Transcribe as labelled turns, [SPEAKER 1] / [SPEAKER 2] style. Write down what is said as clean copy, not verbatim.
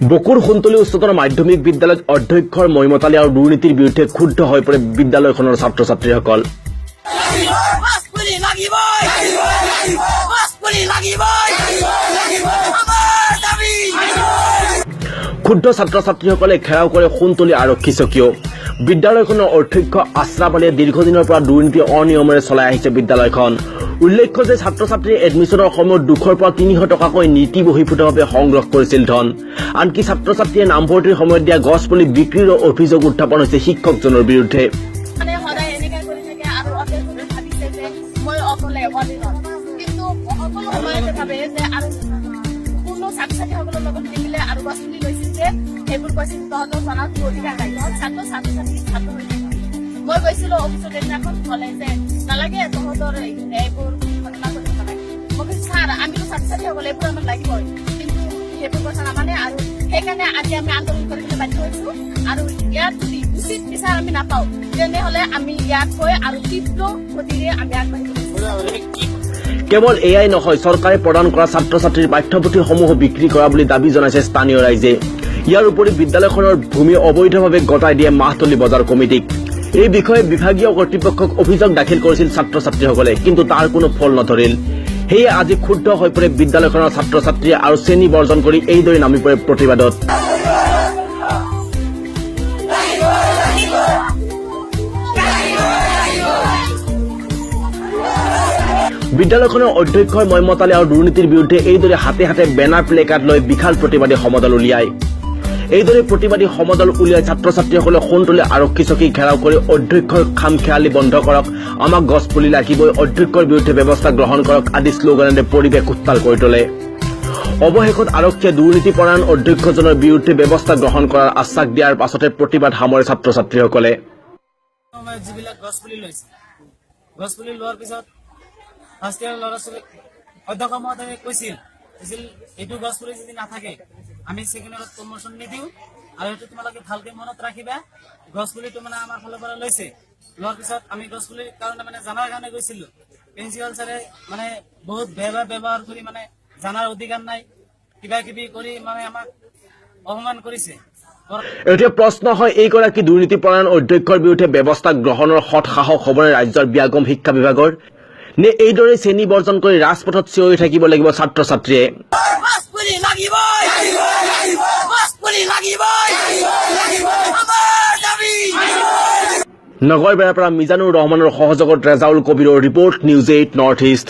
[SPEAKER 1] বকুৰ সোণতলী উচ্চতৰ মাধ্যমিক বিদ্যালয়ত অধ্যক্ষৰ মহিমতালী আৰু দুৰ্নীতিৰ বিৰুদ্ধে ক্ষুব্ধ হৈ পৰে বিদ্যালয়খনৰ ছাত্ৰ ছাত্ৰীসকল। ক্ষুব্ধ ছাত্ৰ ছাত্ৰীসকলে ঘেৰাও কৰে সোণতলী আৰক্ষী চকীও। বিদ্যালয়খনৰ অধ্যক্ষ আশ্ৰাফ আলীয়ে দীৰ্ঘদিনৰ পৰা দুৰ্নীতি অনিয়মেৰে চলাই আহিছে বিদ্যালয়খন। উল্লেখ্য যে ছাত্ৰ ছাত্ৰীৰ এডমিশ্যনৰ সময়ত 200 পৰা 300 টকাকৈ নীতি বহিৰ্ভূতভাৱে সংগ্ৰহ কৰিছিল ধন। আনকি ছাত্ৰ ছাত্ৰীয়ে নামভৰ্তিৰ সময়ত দিয়া গছপুলি বিক্ৰীৰ অভিযোগ উত্থাপন হৈছে শিক্ষকজনৰ বিৰুদ্ধে।
[SPEAKER 2] মই কৈছিলো অফিচত এদিনাখন কলে যে নালাগে তহঁতৰ এইবোৰ ঘটনা কৰি থকা নাই। মই কৈছো ছাৰ আমিতো ছাত্ৰ ছাত্ৰীসকলে এইবোৰ আমাক লাগিবই, কিন্তু সেইবোৰ কথা নামানে আৰু সেইকাৰণে আজি আমি আন্দোলন কৰিবলৈ বাধ্য হৈছো। আৰু ইয়াত যদি উচিত বিচাৰ আমি নাপাওঁ তেনেহলে আমি ইয়াত গৈ আৰু তীব্ৰ গতিৰে আমি আগবাঢ়িব।
[SPEAKER 1] কেৱল এয়াই নহয়, চৰকাৰে প্ৰদান কৰা ছাত্ৰ ছাত্ৰীৰ পাঠ্যপুথিসমূহ বিক্ৰী কৰা বুলি দাবী জনাইছে স্থানীয় ৰাইজে। ইয়াৰ উপৰি বিদ্যালয়খনৰ ভূমি অবৈধভাৱে গতাই দিয়ে মাহতলী বজাৰ কমিটিক। এই বিষয়ে বিভাগীয় কৰ্তৃপক্ষক অভিযোগ দাখিল কৰিছিল ছাত্ৰ ছাত্ৰীসকলে, কিন্তু তাৰ কোনো ফল নধৰিল। সেয়ে আজি ক্ষুব্ধ হৈ পৰে বিদ্যালয়খনৰ ছাত্ৰ ছাত্ৰীয়ে আৰু শ্ৰেণী বৰ্জন কৰি এইদৰে নামি পৰে প্ৰতিবাদত। বিদ্যালয়খনৰ অধ্যক্ষৰ মহিমতালী আৰু দুৰ্নীতিৰ বিৰুদ্ধে এইদৰে হাতে হাতে বেনাৰ প্লেকাৰ্ড লৈ বিশাল প্ৰতিবাদী সমদল উলিয়ায়। এইদৰে প্ৰতিবাদী সমদল উলিয়াই ছাত্ৰ ছাত্ৰীসকলে সোণতলী আৰক্ষী চকী ঘেৰাও কৰি অধ্যক্ষৰ খামখেয়ালি বন্ধ কৰক, আমাক গছপুলি লাগিবই, অধ্যক্ষৰ বিৰুদ্ধে ব্যৱস্থা গ্ৰহণ কৰক আদি শ্লোগানেৰে পৰিৱেশ উত্তাল কৰি তোলে। অৱশেষত আৰক্ষীয়ে দুৰ্নীতিপৰায়ণ অধ্যক্ষজনৰ বিৰুদ্ধে ব্যৱস্থা গ্ৰহণ কৰাৰ আশ্বাস দিয়াৰ পাছতে প্ৰতিবাদ সামৰে ছাত্ৰ ছাত্ৰীসকলে।
[SPEAKER 3] গছপুলি লোৱাৰ পিছত ফাৰ্ষ্ট ইয়াৰ ল'ৰা ছোৱালী অধ্যক্ষ মহোদয়ে কৈছিল এইটো গছপুলি যদি নাথাকে আমি ছেকেণ্ড ইয়াৰত প্ৰমোশ্যন নিদিওঁ আৰু এইটো তোমালোকে ভালকে মনত ৰাখিবা। গছপুলিটো মানে আমাৰ ফালৰ পৰা লৈছে, লোৱাৰ পিছত আমি গছপুলিৰ কাৰণে মানে জানাৰ কাৰণে গৈছিলো। প্ৰিন্সিপাল ছাৰে মানে বহুত বেয়া ব্যৱহাৰ কৰি মানে জানাৰ অধিকাৰ নাই কিবা কিবি কৰি মানে আমাক অপমান কৰিছে।
[SPEAKER 1] এতিয়া প্ৰশ্ন হয়, এইগৰাকী দুৰ্নীতিপৰায়ণ অধ্যক্ষৰ বিৰুদ্ধে ব্যৱস্থা গ্ৰহণৰ সৎ সাহস হ'বনে ৰাজ্যৰ ব্যাগম শিক্ষা বিভাগৰ, নে এইদৰে শ্ৰেণী বৰ্জন কৰি ৰাজপথত চিঞৰি থাকিব লাগিব ছাত্ৰ ছাত্ৰীয়ে? নগৰ বেৰাৰ পৰা মিজানুৰ ৰহমানৰ সহযোগত ৰেজাউল কবিৰৰ ৰিপৰ্ট, নিউজ 8 নৰ্থ ইষ্ট।